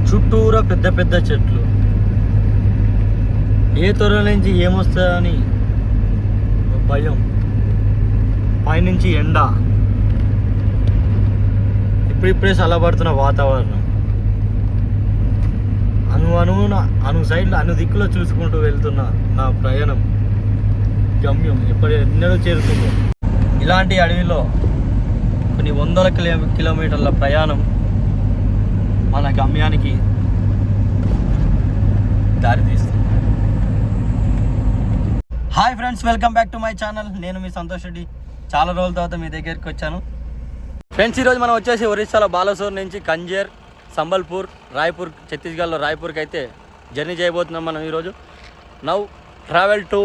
చుట్టూరా పెద్ద పెద్ద చెట్లు, ఏ త్వర నుంచి ఏమొస్తుందని భయం, పైనుంచి ఎండ, ఇప్పుడిప్పుడే చల్లబడుతున్న వాతావరణం, అను సైడ్లో అను దిక్కులో చూసుకుంటూ వెళ్తున్న నా ప్రయాణం గమ్యం ఎన్నడూ చేరుతుందో. ఇలాంటి అడవిలో కొన్ని వందల కిలోమీటర్ల ప్రయాణం మన గమ్యానికి దారితీస్తుంది. Hi friends, welcome back to my channel. నేను మీ సంతోష్ రెడ్డి. చాలా రోజుల తర్వాత మీ దగ్గరికి వచ్చాను ఫ్రెండ్స్. ఈరోజు మనం వచ్చేసి ఒరిస్సాలో బాలసోర్ నుంచి కంజేర్, సంబల్పూర్, రాయ్పూర్, ఛత్తీస్గఢ్లో రాయ్పూర్కి అయితే జర్నీ చేయబోతున్నాం మనం ఈరోజు. Now travel to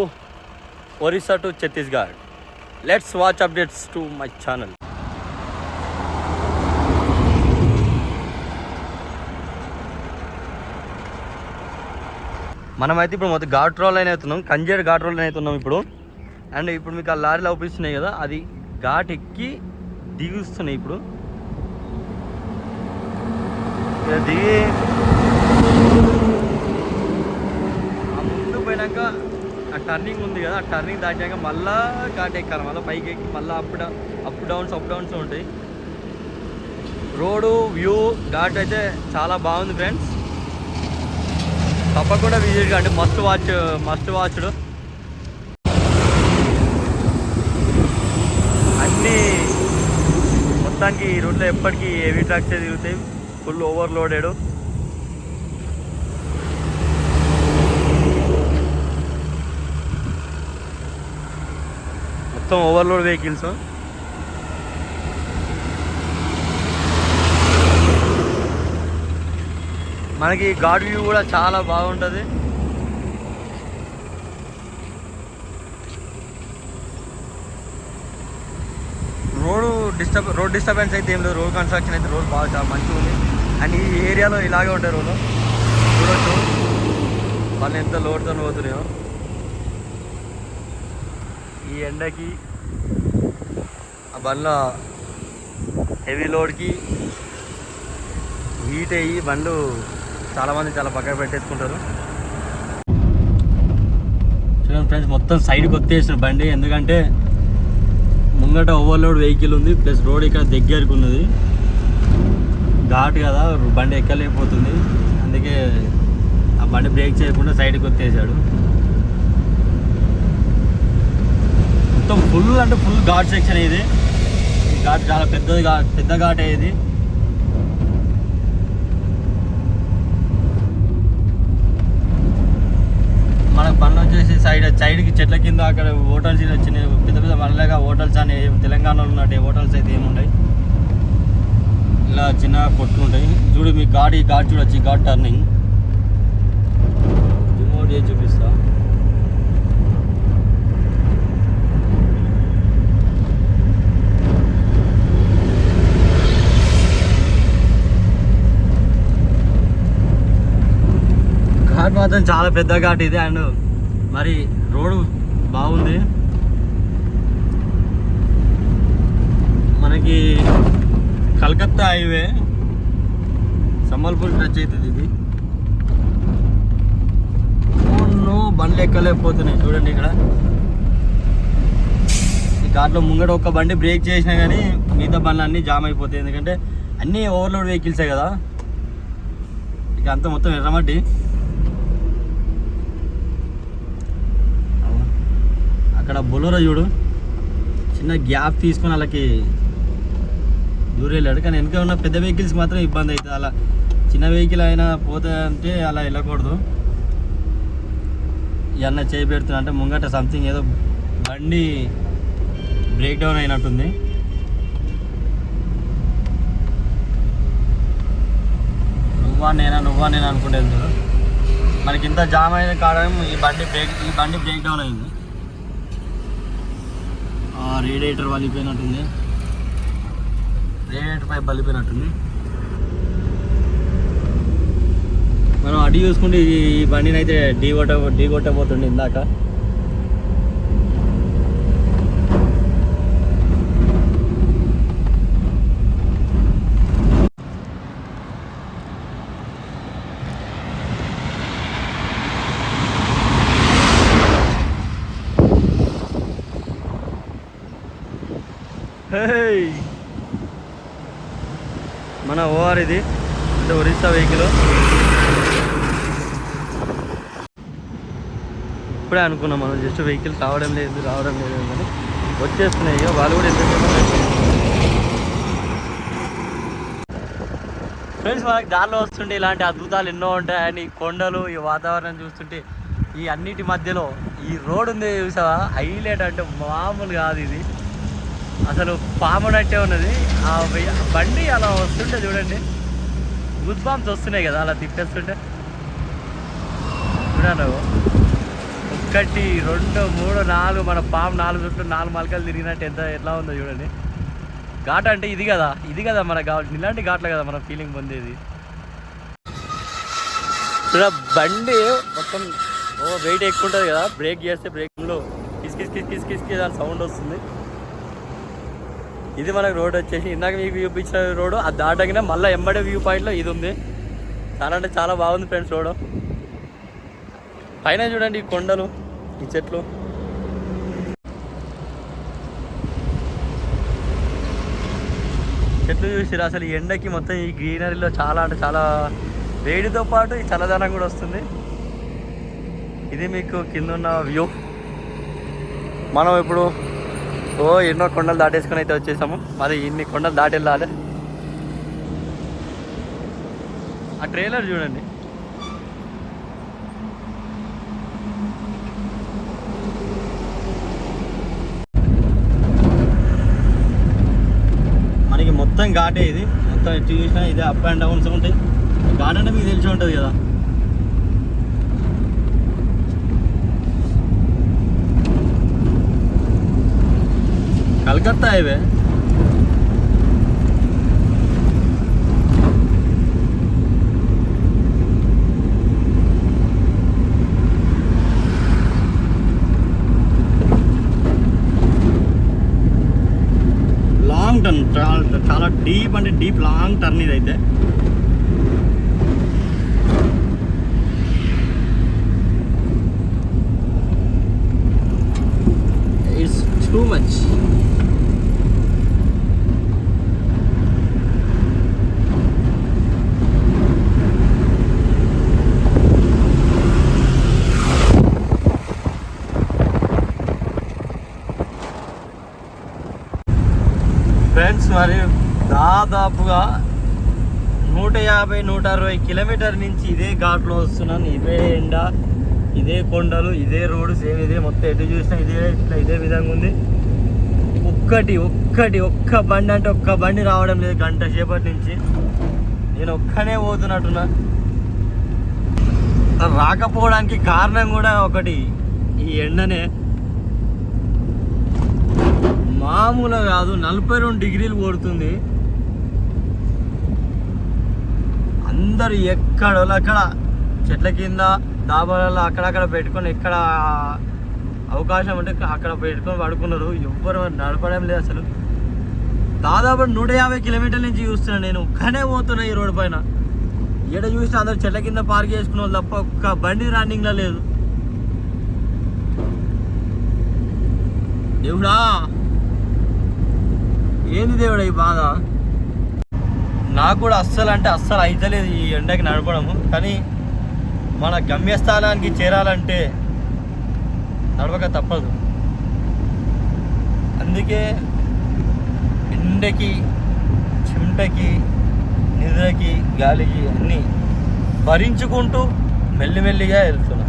Orissa to Chhattisgarh. Let's watch updates to my channel. మనమైతే ఇప్పుడు మొత్తం ఘాట్ రోడ్ లైన్ అవుతున్నాం, కంజేర్ ఘాట్ రోడ్ లైన్ అవుతున్నాం ఇప్పుడు. అండ్ ఇప్పుడు మీకు ఆ లారీలు అవుపిస్తున్నాయి కదా, అది ఘాట్ ఎక్కి దిగుస్తున్నాయి. ఇప్పుడు దిగి ముందు పోయినాక ఆ టర్నింగ్ ఉంది కదా, ఆ టర్నింగ్ దాటాక మళ్ళీ ఘాట్ ఎక్కాలి, మళ్ళీ పైకి ఎక్కి మళ్ళీ అప్ డౌన్స్ ఉంటాయి. రోడ్డు వ్యూ ఘాట్ అయితే చాలా బాగుంది ఫ్రెండ్స్. తప్పకుండా విజిట్ కండి. Must watched. అన్నీ మొత్తానికి ఈ రూట్లో ఎప్పటికీ హెవీ ట్రక్స్ తిరుగుతాయి, ఫుల్ ఓవర్లోడెడ్. మొత్తం ఓవర్లోడ్ వెహికల్స్. మనకి గాడ్ వ్యూ కూడా చాలా బాగుంటుంది. రోడ్ డిస్టర్బెన్స్ అయితే ఏం లేదు. రోడ్ కన్స్ట్రక్షన్ అయితే రోడ్ బాగా చాలా మంచిగా ఉంది. అండ్ ఈ ఏరియాలో ఇలాగే ఉంటాయి రోడ్లు. చూడొచ్చు వాళ్ళు ఎంత లోడ్తో పోతున్నాయో. ఈ ఎండకి ఆ బండ్ల హెవీ లోడ్కి హీట్ అయ్యి బండ్లు చాలామంది చాలా పక్కన పెట్టేసుకుంటారు. చూడండి ఫ్రెండ్స్, మొత్తం సైడ్కి వచ్చేసిన బండి, ఎందుకంటే ముంగట ఓవర్లోడ్ వెహికల్ ఉంది, ప్లస్ రోడ్ ఇక్కడ దగ్గరకు ఉన్నది. ఘాట్ కదా, బండి ఎక్కలేకపోతుంది. అందుకే ఆ బండి బ్రేక్ చేయకుండా సైడ్కి వచ్చేసాడు. మొత్తం ఫుల్ అంటే ఫుల్ ఘాట్ సెక్షన్ ఇది. ఈ ఘాట్ చాలా పెద్ద ఘాటే ఇది. మనకు బండి వచ్చేసి సైడ్కి చెట్ల కింద అక్కడ హోటల్స్ వచ్చినాయి, పెద్ద పెద్ద మనలాగా హోటల్స్ అని తెలంగాణలో ఉన్నట్టు హోటల్స్ అయితే ఏముంటాయి, ఇలా చిన్న కొట్లు ఉంటాయి. చూడు మీ ఈ ఘాట్ చూడొచ్చు, ఈ ఘాట్ టర్నింగ్ రిమోట్ చేసి చూపిస్తా. ఘాట్ మాత్రం చాలా పెద్ద ఘాట్ ఇది. అండ్ మరి రోడ్డు బాగుంది. మనకి కలకత్తా హైవే సంబల్పూర్ టచ్ అవుతుంది ఇది. బండ్లు ఎక్కలేకపోతున్నాయి చూడండి. ఇక్కడ ఈ ఘాట్లో ముంగట ఒక్క బండి బ్రేక్ చేసినా కానీ మిగతా బండ్లు అన్నీ జామ్ అయిపోతాయి, ఎందుకంటే అన్నీ ఓవర్లోడ్ వెహికల్సే కదా. ఇక అంతా మొత్తం ఎర్రమట్టి. అక్కడ బొలోరో చూడు, చిన్న గ్యాప్ తీసుకొని వాళ్ళకి దూరేళ్ళాడు. కానీ వెనక ఉన్న పెద్ద వెహికల్స్ మాత్రం ఇబ్బంది అవుతుంది. అలా చిన్న వెహికల్ అయినా పోతే అంటే అలా వెళ్ళకూడదు. ఇవన్నీ చేయి పెడుతున్నా అంటే ముంగట సంథింగ్ ఏదో బండి బ్రేక్ డౌన్ అయినట్టుంది. నువ్వా నేనా అనుకుంటే వెళ్తాడు. మనకి ఇంత జామ్ అయిన కారణం ఈ బండి బ్రేక్ డౌన్ అయింది. రేడియేటర్ పలిపోయినట్టుంది, రేడియేటర్ పైప్ పలిపోయినట్టుంది. మనం అడి చూసుకుంటే ఈ బండిని అయితే ఢీకొట్టబోతుండే ఇందాక. మన ఓఆర్ ఇది అంటే ఒరిస్సా వెహికల్. ఇప్పుడే అనుకున్నాం మనం, జస్ట్ వెహికల్ రావడం లేదు అని వచ్చేస్తున్నాయి. ఇక వాళ్ళు కూడా ఎంతసేపు ఫ్రెండ్స్, మనకి దారిలో వస్తుంటే ఇలాంటి అద్భుతాలు ఎన్నో ఉంటాయని, కొండలు, ఈ వాతావరణం చూస్తుంటే ఈ అన్నిటి మధ్యలో ఈ రోడ్ ఉంది చూసావా, హైలైట్ అంటే మామూలు కాదు. ఇది అసలు పామునట్టే ఉన్నది. ఆ బండి అలా వస్తుంటే చూడండి, గూస్ బాంబ్స్ వస్తున్నాయి కదా అలా తిప్పేస్తుంటే. చూడండి 1 2 3 4 మన పాము 4 చుట్టూ 4 మలకలు తిరిగినట్టు ఎట్లా ఉందో చూడండి. ఘాట్ అంటే ఇది కదా మనకు కావాలి. ఇలాంటి ఘాట్లే కదా మనం ఫీలింగ్ పొందేది. చూడ బండి మొత్తం వెయిట్ ఎక్కువ ఉంటుంది కదా, బ్రేక్ చేస్తే బ్రేక్లో కిస్ అని సౌండ్ వస్తుంది. ఇది మనకు రోడ్ వచ్చేసి ఇందాక మీకు చూపించిన రోడ్, అది దాటగానే మళ్ళీ ఎంబడే వ్యూ పాయింట్లో ఇది ఉంది. చాలా అంటే చాలా బాగుంది ఫ్రెండ్స్ రోడ్. పైన చూడండి ఈ కొండలు, ఈ చెట్లు. చెట్లు చూసిరా అసలు ఈ ఎండకి మొత్తం ఈ గ్రీనరీలో చాలా అంటే చాలా వేడితో పాటు ఈ చల్లదనం కూడా వస్తుంది. ఇది మీకు కింద ఉన్న వ్యూ. మనం ఇప్పుడు ఎన్నో కొండలు దాటేసుకొని అయితే వచ్చేసాము. మరి ఇన్ని కొండలు దాటి వెళ్ళాలి. ఆ ట్రైలర్ చూడండి. మనకి మొత్తం ఘాటే ఇది. మొత్తం ఎటు చూసినా ఇదే అప్ అండ్ డౌన్స్ ఉంటాయి. ఘాట్ అంటే మీకు తెలిసి ఉంటుంది కదా. కలకత్తా హైవే. లాంగ్ టర్న్, చాలా డీప్ అంటే డీప్ లాంగ్ టర్న్ ఇదైతే. It's too much. ఫ్రెండ్స్, మరి దాదాపుగా 150-160 కిలోమీటర్ నుంచి ఇదే ఘాట్లో వస్తున్నాను. ఇదే ఎండ, ఇదే కొండలు, ఇదే రోడ్డు, సేమ్ ఇదే మొత్తం ఎటు చూసినా ఇదే విధంగా ఉంది. ఒక్క బండి అంటే ఒక్క బండి రావడం లేదు గంట సేపటి నుంచి. నేను ఒక్కనే పోతున్నట్టున్నా. రాకపోవడానికి కారణం కూడా ఒకటి, ఈ ఎండనే. మామూలుగా కాదు, 42 డిగ్రీలు కొడుతుంది. అందరు ఎక్కడోళ్ళక్కడ చెట్ల కింద డాబాలలో అక్కడక్కడ పెట్టుకొని, ఎక్కడ అవకాశం అంటే అక్కడ పెట్టుకొని పడుకున్నారు. ఎవ్వరు నడపడం లేదు అసలు. దాదాపు 150 కిలోమీటర్ల నుంచి చూస్తున్నాను. నేను ఒక్కనే పోతున్నా ఈ రోడ్డు పైన. ఎక్కడ చూసినా అందరు చెట్ల కింద పార్క్ చేసుకున్న వాళ్ళు తప్ప ఒక్క బండి రన్నింగ్లో లేదు. దేవుడా, ఏంది దేవుడా ఈ బాధ. నాకు కూడా అస్సలు అయితలేదు ఈ ఎండకి నడపడము. కానీ మన గమ్యస్థానానికి చేరాలంటే నడవక తప్పదు. అందుకే ఎండకి, చెమటకి, నిద్రకి, గాలికి అన్నీ భరించుకుంటూ మెల్లిమెల్లిగా వెళ్తున్నా.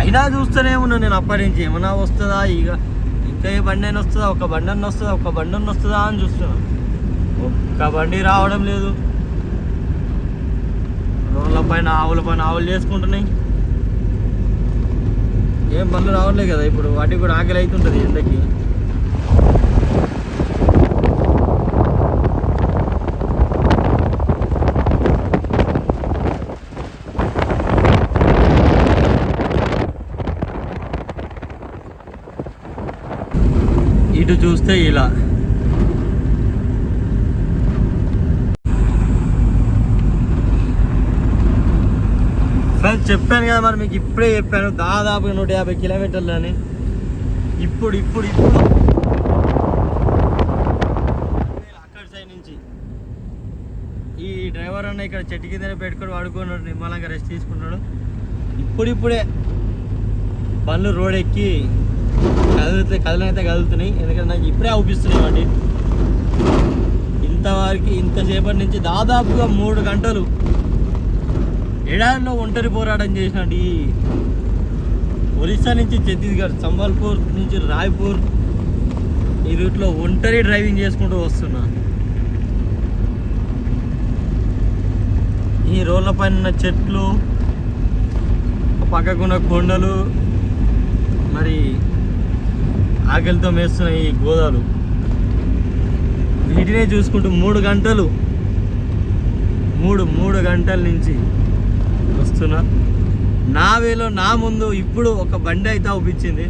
అయినా చూస్తూనే ఉన్నా నేను అప్పటి నుంచి. ఏమన్నా వస్తుందా, ఇంకా ఏ బండి అయినా వస్తుందా, ఒక బండి వస్తుందా అని చూస్తున్నా. ఒక్క బండి రావడం లేదు. రోడ్ల పైన ఆవులు చేసుకుంటున్నాయి. ఏం బండ్లు రావట్లేదు కదా ఇప్పుడు. వాటికి కూడా ఆకలి అవుతుంటుంది ఎండకి. ఇటు చూస్తే ఇలా. ఫ్రెండ్స్, చెప్పాను కదా మరి మీకు, ఇప్పుడే చెప్పాను దాదాపు 150 కిలోమీటర్లు అని. ఇప్పుడు ఈ డ్రైవర్ అన్న ఇక్కడ చెట్టు కిందనే పెట్టుకొని వాడుకున్నాడు, నిమ్మలంగా రెస్ట్ తీసుకుంటాడు. ఇప్పుడిప్పుడే బండ్లు రోడ్ ఎక్కి కదలనైతే కదులుతున్నాయి. ఎందుకంటే నాకు ఇప్పుడే అవుపిస్తున్నాయి అండి. ఇంతసేపటి నుంచి దాదాపుగా 3 గంటలు ఎడారిలో ఒంటరి పోరాటం చేసినట్టు ఈ ఒరిస్సా నుంచి ఛత్తీస్గఢ్, సంబల్పూర్ నుంచి రాయ్పూర్ ఈ రూట్లో ఒంటరి డ్రైవింగ్ చేసుకుంటూ వస్తున్నా. ఈ రోడ్ల పైన ఉన్న చెట్లు, పక్కకున్న కొండలు, మరి ఆకలితో మేస్తున్న ఈ గోదాలు, వీటినే చూసుకుంటూ 3 గంటలు 3 గంటల నుంచి వస్తున్నా. నా వేలో నా ముందు ఇప్పుడు ఒక బండి అయితే అవుపించింది.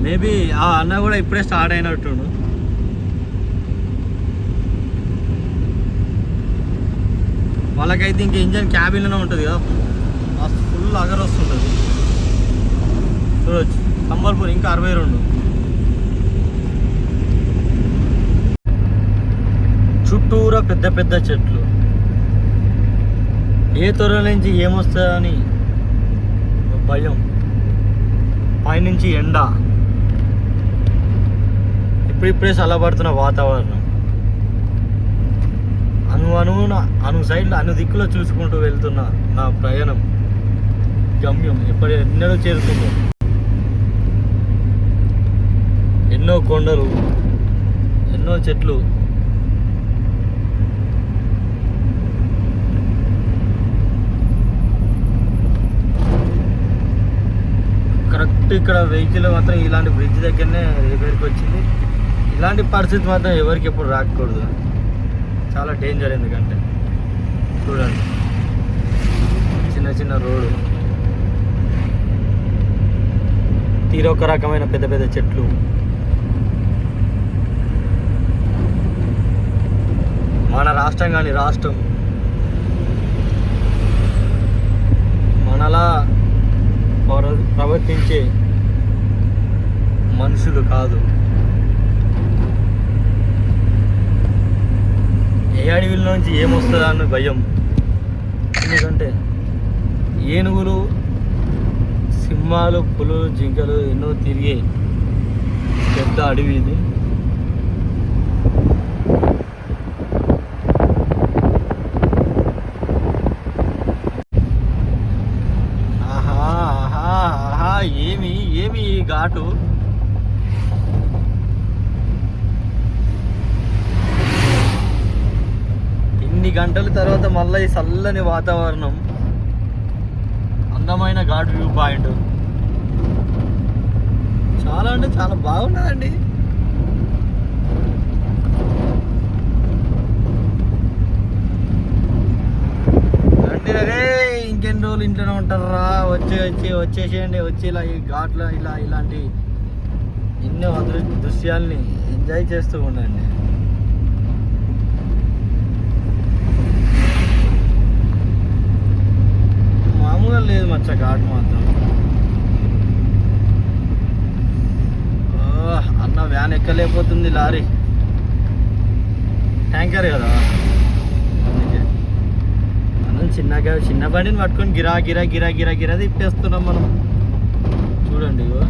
మేబీ ఆ అన్న కూడా ఇప్పుడే స్టార్ట్ అయినట్టుండు. వాళ్ళకైతే ఇంక ఇంజన్ క్యాబిన్లోనే ఉంటుంది కదా, ఫుల్ అగర్ వస్తుంటుంది. చూడవచ్చు సంబల్పూర్ ఇంకా 62. చుట్టూరా పెద్ద పెద్ద చెట్లు, ఏ త్వర నుంచి ఏమొస్తుందని భయం, పైనుంచి ఎండ, ఇప్పుడిప్పుడే చల్లబడుతున్న వాతావరణం, అను సైడ్లో అను దిక్కులో చూసుకుంటూ వెళ్తున్న నా ప్రయాణం గమ్యం ఎన్నడూ చేరుతుందో. ఎన్నో కొండలు, ఎన్నో చెట్లు, కరెక్ట్ ఇక్కడ వెహికల్ మాత్రం ఇలాంటి బ్రిడ్జ్ దగ్గరనే రిపేర్కి వచ్చింది. ఇలాంటి పరిస్థితి మాత్రం ఎవరికి ఎప్పుడు రాకూడదు, చాలా డేంజర్. ఎందుకంటే చూడండి చిన్న చిన్న రోడ్డు, తీరొక రకమైన పెద్ద పెద్ద చెట్లు, మన రాష్ట్రం కానీ రాష్ట్రం మనలా ప్రవర్తించే మనుషులు కాదు. ఏ అడవిలోంచి ఏమొస్తుందా అన్న భయం. ఎందుకంటే ఏనుగులు, సింహాలు, పులులు, జింకలు ఎన్నో తిరిగే పెద్ద అడవి ఇది. ఏమి ఈ ఘాటు. ఇన్ని గంటల తర్వాత మళ్ళీ ఈ చల్లని వాతావరణం, అందమైన ఘాట్ వ్యూ పాయింట్, చాలా అంటే చాలా బాగున్నదండి. అంటే ఇంకెన్ని రోజులు ఇంట్లోనే ఉంటారా, వచ్చేసేయండి, వచ్చి ఇలా ఈ ఘాట్లో ఇలాంటి ఎన్నో దృశ్యాల్ని ఎంజాయ్ చేస్తూ ఉండండి. మామూలుగా లేదు మచ్చ ఘాట్ మాత్రం. అన్న వ్యాన్ ఎక్కలేకపోతుంది, లారీ ట్యాంకర్ కదా, చిన్న బండిని పట్టుకొని గిరా గిరా గిరా గిరా గిరా తిప్పేస్తున్నాం మనం. చూడండి ఇగో,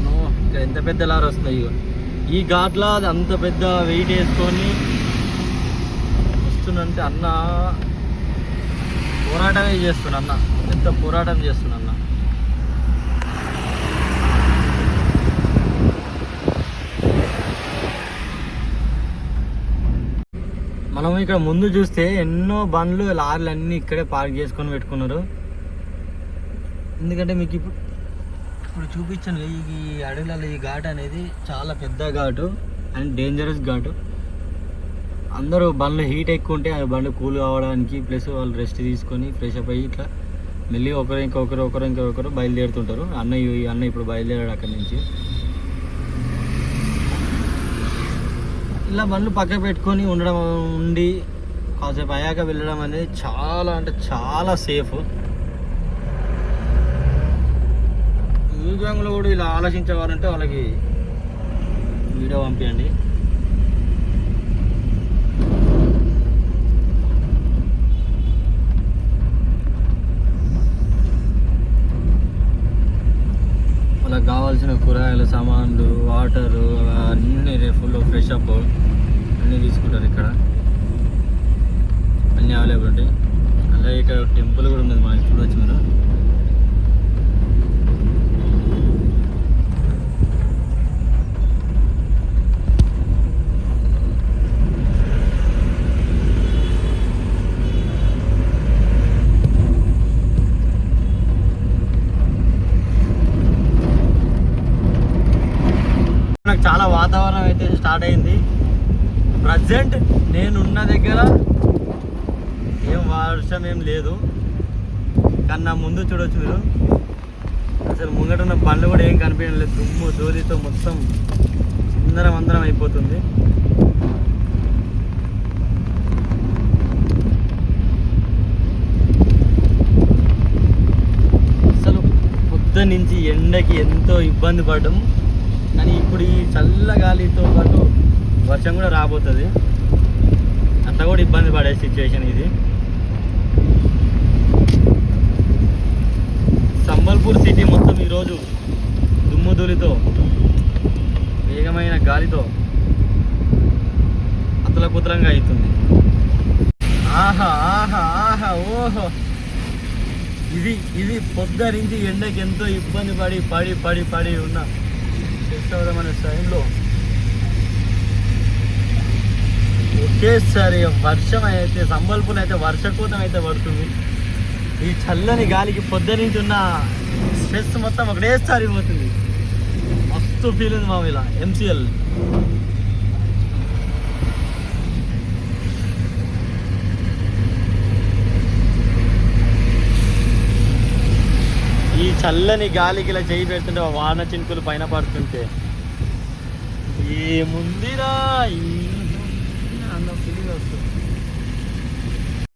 నో ఇక్కడ ఎంత పెద్ద లారీ వస్తుంది. ఇగో ఈ ఘాట్లో అది అంత పెద్ద వెయిట్ వేసుకొని వస్తుందంటే అన్న పోరాటమే చేస్తున్నా. అన్న ఎంత పోరాటం చేస్తున్నా అన్న. మనం ఇక్కడ ముందు చూస్తే ఎన్నో బండ్లు, లారీలు అన్నీ ఇక్కడే పార్క్ చేసుకొని పెట్టుకున్నారు. ఎందుకంటే మీకు ఇప్పుడు చూపించాను, ఈ అడవులలో ఈ ఘాట్ అనేది చాలా పెద్ద ఘాటు అండ్ డేంజరస్ ఘాటు. అందరూ బండ్లు హీట్ ఎక్కువ ఉంటే ఆ బండ్లు కూల్ కావడానికి, ప్లస్ వాళ్ళు రెస్ట్ తీసుకొని ఫ్రెష్ అప్ అయ్యి ఇట్లా మళ్ళీ ఇంకొకరు బయలుదేరుతుంటారు. అన్న ఇప్పుడు బయలుదేరాడు అక్కడి నుంచి. ఇలా బండ్లు పక్క పెట్టుకొని ఉండి కాసేపు అయ్యాక వెళ్ళడం అనేది చాలా అంటే చాలా సేఫ్. ఈ గ్యాంగ్లో కూడా ఇలా ఆలోచించేవారంటే వాళ్ళకి వీడియో పంపించండి. కూరగాయల సామాన్లు, వాటరు అన్నీ ఫుల్ ఫ్రెష్ అప్ అన్నీ తీసుకుంటారు ఇక్కడ. అన్నీ అవైలబుల్ ఉంటాయి. అలాగే ఇక్కడ టెంపుల్ కూడా ఉన్నది, మనకి చూడవచ్చు మీరు. నాకు చాలా వాతావరణం అయితే స్టార్ట్ అయింది. ప్రజెంట్ నేనున్న దగ్గర ఏం వర్షం ఏం లేదు, కానీ నా ముందు చూడవచ్చు మీరు. అసలు ముంగట ఉన్న బండ్లు కూడా ఏం కనిపించడం లేదు. దుమ్ము ధూళితో మొత్తం అందరం అయిపోతుంది. అసలు పొద్దు నుంచి ఎండకి ఎంతో ఇబ్బంది పడ్డాము. కానీ ఇప్పుడు ఈ చల్ల గాలితో పాటు వర్షం కూడా రాబోతుంది. అట్లా కూడా ఇబ్బంది పడే సిచ్యువేషన్ ఇది. సంబల్పూర్ సిటీ మొత్తం ఈరోజు దుమ్ముధూళితో, వేగమైన గాలితో అతలకుతలంగా అవుతుంది. ఆహా ఆహా ఆహా ఓహో, ఇది పొద్దు నుంచి ఎండకి ఎంతో ఇబ్బంది పడి ఉన్న మన సైడ్లో ఒకేసారి వర్షం అయితే, సంబల్పూర్ అయితే వర్షకోతం అయితే పడుతుంది. ఈ చల్లని గాలికి పొద్దు నుంచి ఉన్న స్ట్రెస్ మొత్తం ఒకటేసారి పోతుంది. మస్తు ఫీల్ ఉంది మా ఇలా ఎంసీఎల్. ఈ చల్లని గాలికి ఇలా చేయి పెడుతుంటే వాన చినుకులు పైన పడుతుంటే ఏముందిరా అన్న ఫీలింగ్ వస్తుంది.